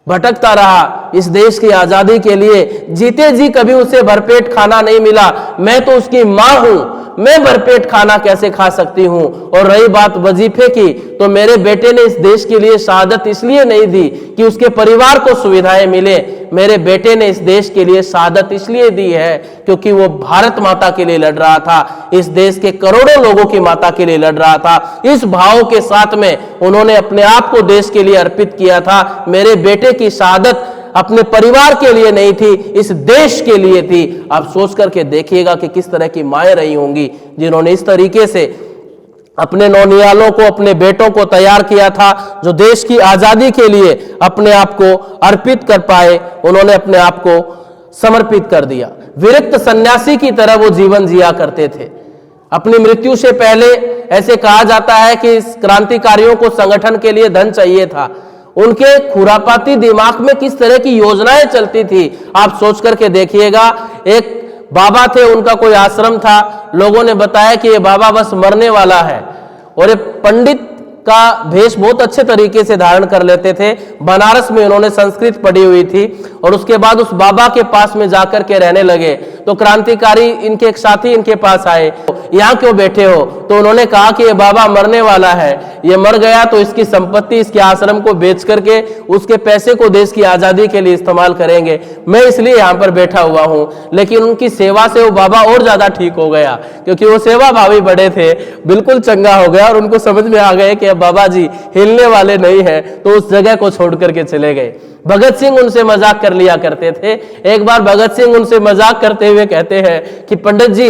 भटकता रहा इस देश की आजादी के लिए, जीते जी कभी उसे भरपेट खाना नहीं मिला। मैं तो उसकी मां हूं, मैं भरपेट खाना कैसे खा सकती हूं? और रही बात वजीफे की, तो मेरे बेटे ने इस देश के लिए शहादत इसलिए नहीं दी कि उसके परिवार को सुविधाएं मिले, मेरे बेटे ने इस देश के लिए शहादत इसलिए दी है क्योंकि वो भारत माता के लिए लड़ रहा था, इस देश के करोड़ों लोगों की माता के लिए लड़ रहा था। इस भाव के साथ में उन्होंने अपने आप को देश के लिए अर्पित किया था। मेरे बेटे की शहादत अपने परिवार के लिए नहीं थी, इस देश के लिए थी। आप सोच करके देखिएगा कि किस तरह की माएं रही होंगी जिन्होंने इस तरीके से अपने नौनियालों को, अपने बेटों को तैयार किया था, जो देश की आजादी के लिए अपने आप को अर्पित कर पाए, उन्होंने अपने आप को समर्पित कर दिया। विरक्त सन्यासी की तरह वो जीवन जिया करते थे। अपनी मृत्यु से पहले ऐसे कहा जाता है कि इस क्रांतिकारियों को संगठन के लिए धन चाहिए था। उनके खुरापाती दिमाग में किस तरह की योजनाएं चलती थी आप सोच करके देखिएगा। एक बाबा थे, उनका कोई आश्रम था, लोगों ने बताया कि ये बाबा बस मरने वाला है, और ये पंडित का भेष बहुत अच्छे तरीके से धारण कर लेते थे। बनारस में उन्होंने संस्कृत पढ़ी हुई थी और उसके बाद उस बाबा के पास में जाकर के रहने लगे। तो क्रांतिकारी इनके एक साथी इनके पास आए, यहाँ क्यों बैठे हो? तो उन्होंने कहा कि ये बाबा मरने वाला है, ये मर गया तो इसकी संपत्ति, इसके आश्रम को बेच करके उसके पैसे को देश की आजादी के लिए इस्तेमाल करेंगे, मैं इसलिए यहाँ पर बैठा हुआ हूँ। लेकिन उनकी सेवा से वो बाबा और ज्यादा ठीक हो गया, क्योंकि वो सेवा भावी बड़े थे, बिल्कुल चंगा हो गया और उनको समझ में आ गया कि बाबा जी हिलने वाले नहीं है, तो उस जगह को छोड़ करके चले गए। भगत सिंह उनसे मजाक कर लिया करते थे। एक बार भगत सिंह उनसे मजाक करते हुए कहते हैं कि पंडित जी,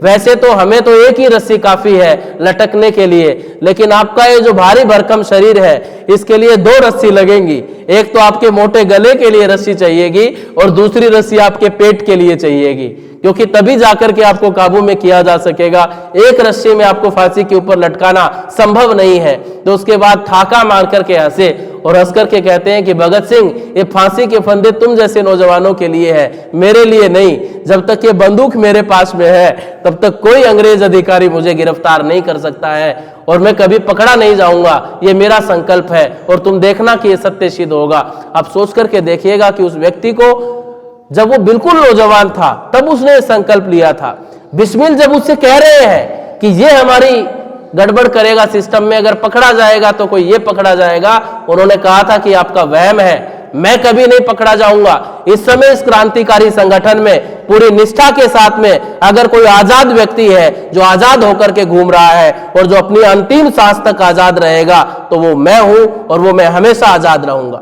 वैसे तो हमें तो एक ही रस्सी काफी है लटकने के लिए, लेकिन आपका ये जो भारी भरकम शरीर है इसके लिए 2 रस्सी लगेंगी। एक तो आपके मोटे गले के लिए रस्सी चाहिएगी और दूसरी रस्सी आपके पेट के लिए चाहिएगी, क्योंकि तभी जाकर के आपको काबू में किया जा सकेगा। एक रस्सी में आपको फांसी के ऊपर लटकाना संभव नहीं है। तो उसके बाद ठाका मार करके हंसे और हंस करके कहते हैं कि भगत सिंह, ये फांसी के फंदे तुम जैसे नौजवानों के लिए है, मेरे लिए नहीं। जब तक ये बंदूक मेरे पास में है तब तक कोई अंग्रेज अधिकारी मुझे गिरफ्तार नहीं कर सकता है और मैं कभी पकड़ा नहीं जाऊंगा, ये मेरा संकल्प है और तुम देखना कि ये सत्य सिद्ध होगा। आप सोच करके देखिएगा कि उस व्यक्ति को जब वो बिल्कुल नौजवान था तब उसने संकल्प लिया था। बिस्मिल जब उससे कह रहे हैं कि ये हमारी गड़बड़ करेगा सिस्टम में, अगर पकड़ा जाएगा तो कोई ये पकड़ा जाएगा, उन्होंने कहा था कि आपका वहम है, मैं कभी नहीं पकड़ा जाऊंगा। इस समय इस क्रांतिकारी संगठन में पूरी निष्ठा के साथ में अगर कोई आजाद व्यक्ति है जो आजाद होकर के घूम रहा है और जो अपनी अंतिम सांस तक आजाद रहेगा, तो वो मैं हूं और वो मैं हमेशा आजाद रहूंगा।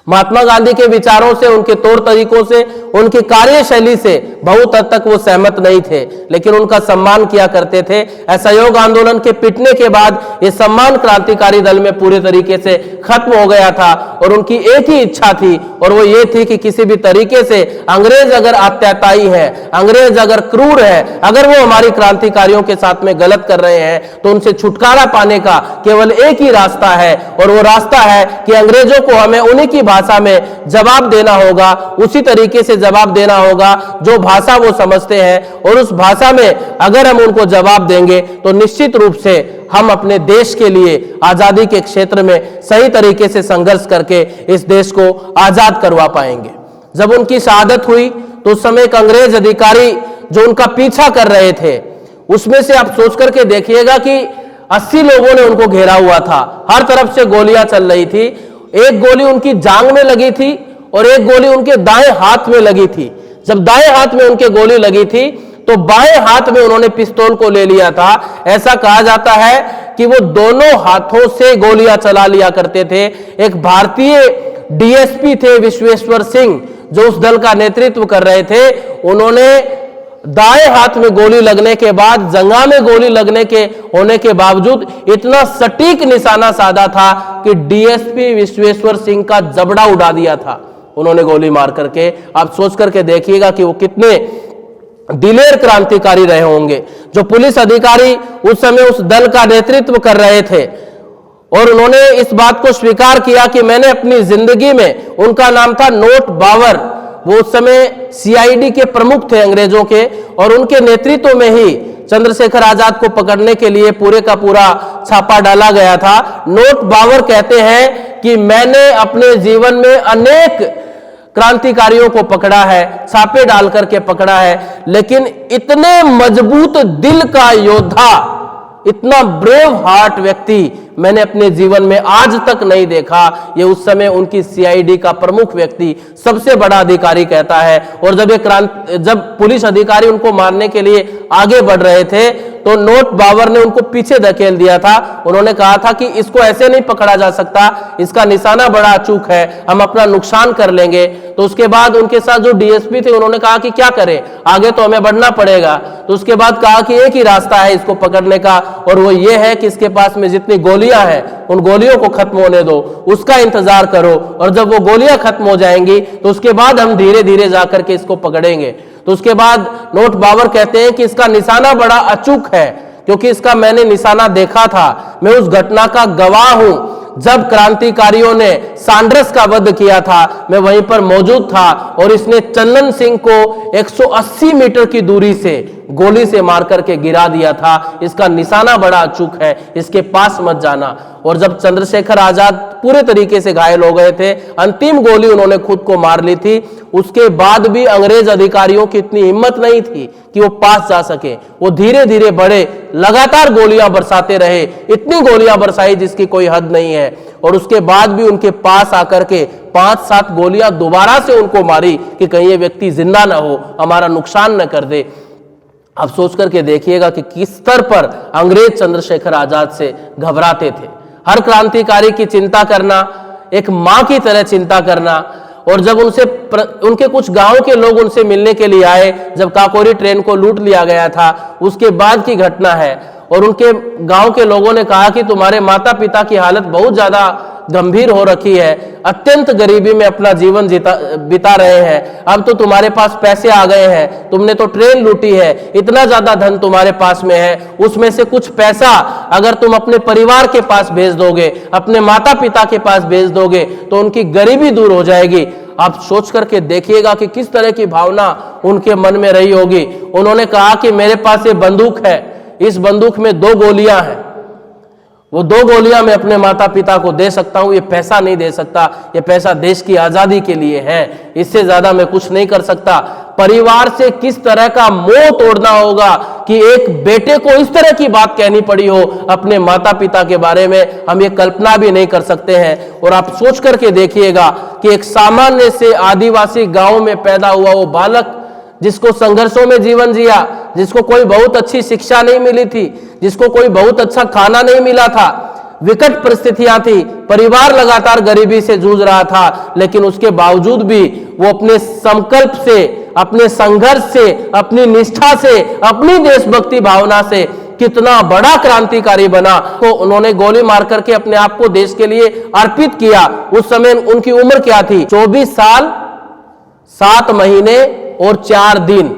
महात्मा गांधी के विचारों से, उनके तौर तरीकों से, उनकी कार्यशैली से बहुत हद तक वो सहमत नहीं थे, लेकिन उनका सम्मान किया करते थे। असहयोग आंदोलन के पिटने के बाद ये सम्मान क्रांतिकारी दल में पूरे तरीके से खत्म हो गया था और उनकी एक ही इच्छा थी और वो ये थी कि किसी भी तरीके से अंग्रेज अगर अत्याचारी है, अंग्रेज अगर क्रूर है, अगर वो हमारी क्रांतिकारियों के साथ में गलत कर रहे हैं, तो उनसे छुटकारा पाने का केवल एक ही रास्ता है और वो रास्ता है कि अंग्रेजों को हमें उन्हीं की भाषा में जवाब देना होगा, उसी तरीके से जवाब देना होगा जो भाषा वो समझते हैं। और उस भाषा में अगर हम उनको जवाब देंगे तो निश्चित रूप से हम अपने देश के लिए आजादी के क्षेत्र में सही तरीके से संघर्ष करके इस देश को आजाद करवा पाएंगे। जब उनकी शहादत हुई तो उस समय एक अंग्रेज अधिकारी जो उनका पीछा कर रहे थे, उसमें से आप सोच करके देखिएगा कि 80 लोगों ने उनको घेरा हुआ था, हर तरफ से गोलियां चल रही थी। एक गोली उनकी जांग में लगी थी और एक गोली उनके दाएं हाथ में लगी थी। जब दाएं हाथ में उनके गोली लगी थी तो बाएं हाथ में उन्होंने पिस्तौल को ले लिया था। ऐसा कहा जाता है कि वो दोनों हाथों से गोलियां चला लिया करते थे। एक भारतीय डीएसपी थे विश्वेश्वर सिंह, जो उस दल का नेतृत्व कर रहे थे, उन्होंने दाएं हाथ में गोली लगने के बाद, जंगा में गोली लगने के होने के बावजूद इतना सटीक निशाना साधा था कि डीएसपी विश्वेश्वर सिंह का जबड़ा उड़ा दिया था उन्होंने गोली मार करके। आप सोच करके देखिएगा कि वो कितने दिलेर क्रांतिकारी रहे होंगे। जो पुलिस अधिकारी उस समय उस दल का नेतृत्व कर रहे थे और उन्होंने इस बात को स्वीकार किया कि मैंने अपनी जिंदगी में, उनका नाम था नोट बावर, वो उस समय सीआईडी के प्रमुख थे अंग्रेजों के, और उनके नेतृत्व में ही चंद्रशेखर आजाद को पकड़ने के लिए पूरे का पूरा छापा डाला गया था। नोट बावर कहते हैं कि मैंने अपने जीवन में अनेक क्रांतिकारियों को पकड़ा है, छापे डाल करके पकड़ा है, लेकिन इतने मजबूत दिल का योद्धा, इतना ब्रेव हार्ट व्यक्ति मैंने अपने जीवन में आज तक नहीं देखा। ये उस समय उनकी सीआईडी का प्रमुख व्यक्ति, सबसे बड़ा अधिकारी कहता है। और जब पुलिस अधिकारी उनको मारने के लिए आगे बढ़ रहे थे तो नोट बावर ने उनको पीछे धकेल दिया था। उन्होंने कहा था कि इसको ऐसे नहीं पकड़ा जा सकता, इसका निशाना बड़ा अचूक है, हम अपना नुकसान कर लेंगे। तो उसके बाद उनके साथ जो डीएसपी थे उन्होंने कहा कि क्या करें, आगे तो हमें बढ़ना पड़ेगा। तो उसके बाद कहा कि एक ही रास्ता है इसको पकड़ने का, और वो ये है कि इसके पास में जितनी गोलियां हैं उन गोलियों को खत्म होने दो, उसका इंतजार करो, और जब वो गोलियां खत्म हो जाएंगी तो उसके बाद हम धीरे धीरे जाकर के इसको पकड़ेंगे। तो उसके बाद नोट बावर कहते हैं कि इसका निशाना बड़ा अचूक है, क्योंकि इसका मैंने निशाना देखा था, मैं उस घटना का गवाह हूं। जब क्रांतिकारियों ने सांड्रस का वध किया था, मैं वहीं पर मौजूद था, और इसने चंदन सिंह को 180 मीटर की दूरी से गोली से मार करके गिरा दिया था। इसका निशाना बड़ा अचूक है, इसके पास मत जाना। और जब चंद्रशेखर आजाद पूरे तरीके से घायल हो गए थे, अंतिम गोली उन्होंने खुद को मार ली थी, उसके बाद भी अंग्रेज अधिकारियों की इतनी हिम्मत नहीं थी कि वो पास जा सके। वो धीरे धीरे बढ़े, लगातार गोलियां बरसाते रहे, इतनी गोलियां बरसाई जिसकी कोई हद नहीं है। और उसके बाद भी उनके पास आकर के 5-7 गोलियां दोबारा से उनको मारी कि कहीं ये व्यक्ति जिंदा ना हो, हमारा नुकसान न कर दे। अब सोच करके देखिएगा कि किस स्तर पर अंग्रेज चंद्रशेखर आजाद से घबराते थे। हर क्रांतिकारी की चिंता करना, एक मां की तरह चिंता करना। और जब उनके कुछ गांव के लोग उनसे मिलने के लिए आए, जब काकोरी ट्रेन को लूट लिया गया था, उसके बाद की घटना है, और उनके गांव के लोगों ने कहा कि तुम्हारे माता पिता की हालत बहुत ज्यादा गंभीर हो रखी है, अत्यंत गरीबी में अपना जीवन बिता रहे हैं, अब तो तुम्हारे पास पैसे आ गए हैं, तुमने तो ट्रेन लूटी है, इतना ज्यादा धन तुम्हारे पास में है, उसमें से कुछ पैसा अगर तुम अपने परिवार के पास भेज दोगे, अपने माता पिता के पास भेज दोगे, तो उनकी गरीबी दूर हो जाएगी। आप सोच करके देखिएगा कि किस तरह की भावना उनके मन में रही होगी। उन्होंने कहा कि मेरे पास ये बंदूक है, इस बंदूक में 2 गोलियां हैं, वो 2 गोलियां मैं अपने माता पिता को दे सकता हूं, ये पैसा नहीं दे सकता, ये पैसा देश की आजादी के लिए है, इससे ज्यादा मैं कुछ नहीं कर सकता। परिवार से किस तरह का मोह तोड़ना होगा कि एक बेटे को इस तरह की बात कहनी पड़ी हो अपने माता पिता के बारे में, हम ये कल्पना भी नहीं कर सकते हैं। और आप सोच करके देखिएगा कि एक सामान्य से आदिवासी गांव में पैदा हुआ वो बालक, जिसको संघर्षों में जीवन जिया, जिसको कोई बहुत अच्छी शिक्षा नहीं मिली थी, जिसको कोई बहुत अच्छा खाना नहीं मिला था, विकट परिस्थितियां थी, परिवार लगातार गरीबी से जूझ रहा था, लेकिन उसके बावजूद भी वो अपने संकल्प से, अपने संघर्ष से, अपनी निष्ठा से, अपनी देशभक्ति भावना से कितना बड़ा क्रांतिकारी बना। तो उन्होंने गोली मार करके अपने आप को देश के लिए अर्पित किया। उस समय उनकी उम्र क्या थी? 24 साल 7 महीने और 4 दिन,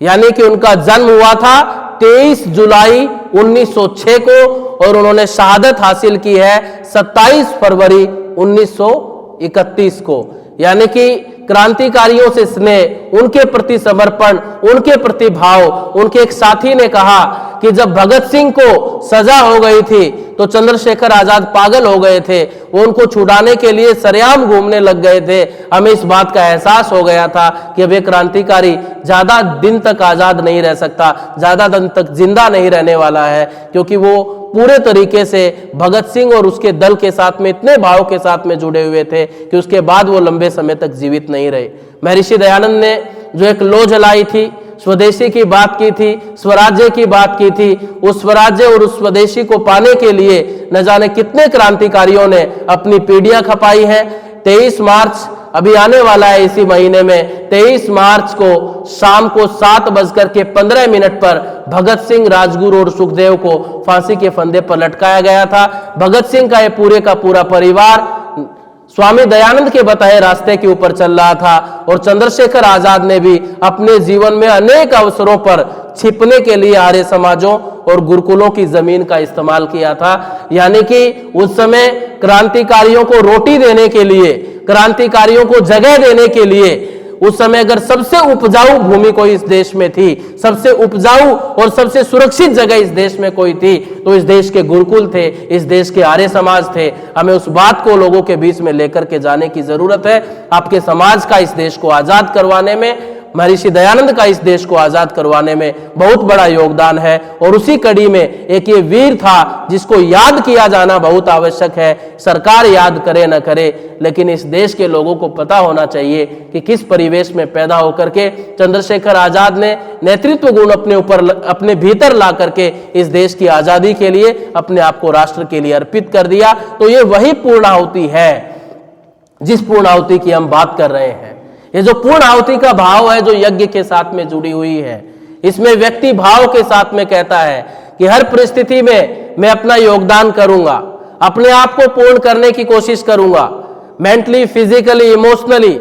यानी कि उनका जन्म हुआ था 23 जुलाई 1906 को और उन्होंने शहादत हासिल की है 27 फरवरी 1931 को। यानी कि क्रांतिकारियों से स्नेह, उनके प्रति समर्पण, उनके प्रति भाव। उनके एक साथी ने कहा कि जब भगत सिंह को सजा हो गई थी तो चंद्रशेखर आजाद पागल हो गए थे, वो उनको छुड़ाने के लिए सरेआम घूमने लग गए थे। हमें इस बात का एहसास हो गया था कि अब ये क्रांतिकारी ज्यादा दिन तक आजाद नहीं रह सकता, ज्यादा दिन तक जिंदा नहीं रहने वाला है, क्योंकि वो पूरे तरीके से भगत सिंह और उसके दल के साथ में इतने भाव के साथ में जुड़े हुए थे कि उसके बाद वो लंबे समय तक जीवित नहीं रहे। महर्षि दयानंद ने जो एक लौ जलाई थी, स्वदेशी की बात की थी, स्वराज्य की बात की थी, उस स्वराज्य और उस स्वदेशी को पाने के लिए न जाने कितने क्रांतिकारियों ने अपनी पीढ़ियां खपाई हैं। 23 मार्च अभी आने वाला है, इसी महीने में 23 मार्च को शाम को 7:15 पर भगत सिंह, राजगुरु और सुखदेव को फांसी के फंदे पर लटकाया गया था। भगत सिंह का ये पूरे का पूरा परिवार स्वामी दयानंद के बताए रास्ते के ऊपर चल रहा था और चंद्रशेखर आजाद ने भी अपने जीवन में अनेक अवसरों पर छिपने के लिए आर्य समाजों और गुरुकुलों की जमीन का इस्तेमाल किया था। यानी कि उस समय क्रांतिकारियों को रोटी देने के लिए, क्रांतिकारियों को जगह देने के लिए उस समय अगर सबसे उपजाऊ भूमि कोई इस देश में थी, सबसे उपजाऊ और सबसे सुरक्षित जगह इस देश में कोई थी, तो इस देश के गुरुकुल थे, इस देश के आर्य समाज थे। हमें उस बात को लोगों के बीच में लेकर के जाने की जरूरत है। आपके समाज का इस देश को आजाद करवाने में, महर्षि दयानंद का इस देश को आजाद करवाने में बहुत बड़ा योगदान है। और उसी कड़ी में एक ये वीर था जिसको याद किया जाना बहुत आवश्यक है। सरकार याद करे न करे, लेकिन इस देश के लोगों को पता होना चाहिए कि किस परिवेश में पैदा होकर के चंद्रशेखर आजाद ने नेतृत्व गुण अपने भीतर ला करके इस देश की आजादी के लिए अपने आप को राष्ट्र के लिए अर्पित कर दिया। तो ये वही पूर्णाहुति है जिस पूर्णाहुति की हम बात कर रहे हैं। ये जो पूर्ण आहुति का भाव है जो यज्ञ के साथ में जुड़ी हुई है, इसमें व्यक्ति भाव के साथ में कहता है कि हर परिस्थिति में मैं अपना योगदान करूंगा, अपने आप को पूर्ण करने की कोशिश करूंगा, मेंटली, फिजिकली, इमोशनली।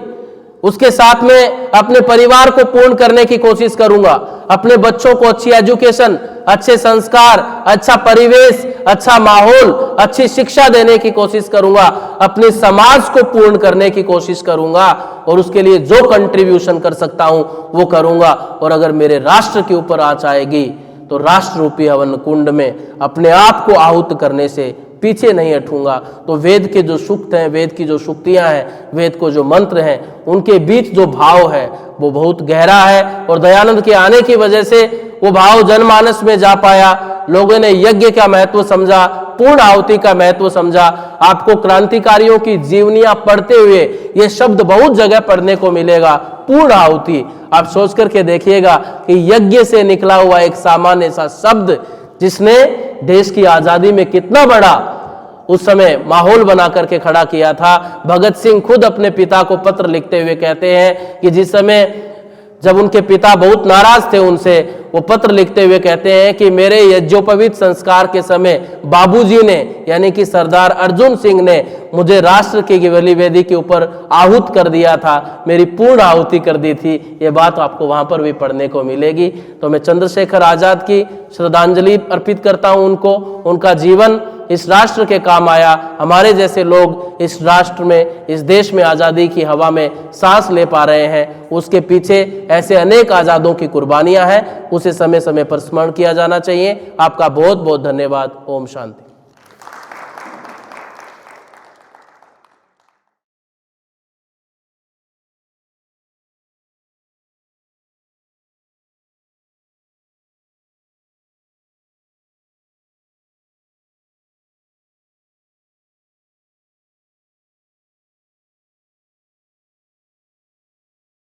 उसके साथ में अपने परिवार को पूर्ण करने की कोशिश करूंगा, अपने बच्चों को अच्छी एजुकेशन, अच्छे संस्कार, अच्छा परिवेश, अच्छा माहौल, अच्छी शिक्षा देने की कोशिश करूंगा, अपने समाज को पूर्ण करने की कोशिश करूंगा और उसके लिए जो कंट्रीब्यूशन कर सकता हूं वो करूंगा। और अगर मेरे राष्ट्र के ऊपर आंच आएगी तो राष्ट्र रूपी हवन कुंड में अपने आप को आहुत करने से पीछे नहीं हटूंगा। तो वेद के जो सूक्त हैं, वेद की जो सूक्तियां हैं, वेद को जो मंत्र हैं, उनके बीच जो भाव है वो बहुत गहरा है। और दयानंद के आने की वजह से वो भाव जनमानस में जा पाया। लोगों ने यज्ञ का महत्व समझा, पूर्ण आहुति का महत्व समझा। आपको क्रांतिकारियों की जीवनियां पढ़ते हुए ये शब्द बहुत जगह पढ़ने को मिलेगा, पूर्ण आहुति। आप सोच करके देखिएगा कि यज्ञ से निकला हुआ एक सामान्य सा शब्द जिसने देश की आजादी में कितना बड़ा उस समय माहौल बना करके खड़ा किया था। भगत सिंह खुद अपने पिता को पत्र लिखते हुए कहते हैं कि जिस समय जब उनके पिता बहुत नाराज थे उनसे, वो पत्र लिखते हुए कहते हैं कि मेरे यज्ञोपवीत संस्कार के समय बाबूजी ने, यानी कि सरदार अर्जुन सिंह ने मुझे राष्ट्र की बलि वेदी के ऊपर आहूत कर दिया था, मेरी पूर्ण आहुति कर दी थी। ये बात आपको वहां पर भी पढ़ने को मिलेगी। तो मैं चंद्रशेखर आजाद की श्रद्धांजलि अर्पित करता हूं उनको। उनका जीवन इस राष्ट्र के काम आया। हमारे जैसे लोग इस राष्ट्र में, इस देश में आज़ादी की हवा में सांस ले पा रहे हैं, उसके पीछे ऐसे अनेक आज़ादों की कुर्बानियां हैं, उसे समय समय पर स्मरण किया जाना चाहिए। आपका बहुत बहुत धन्यवाद। ओम शांति।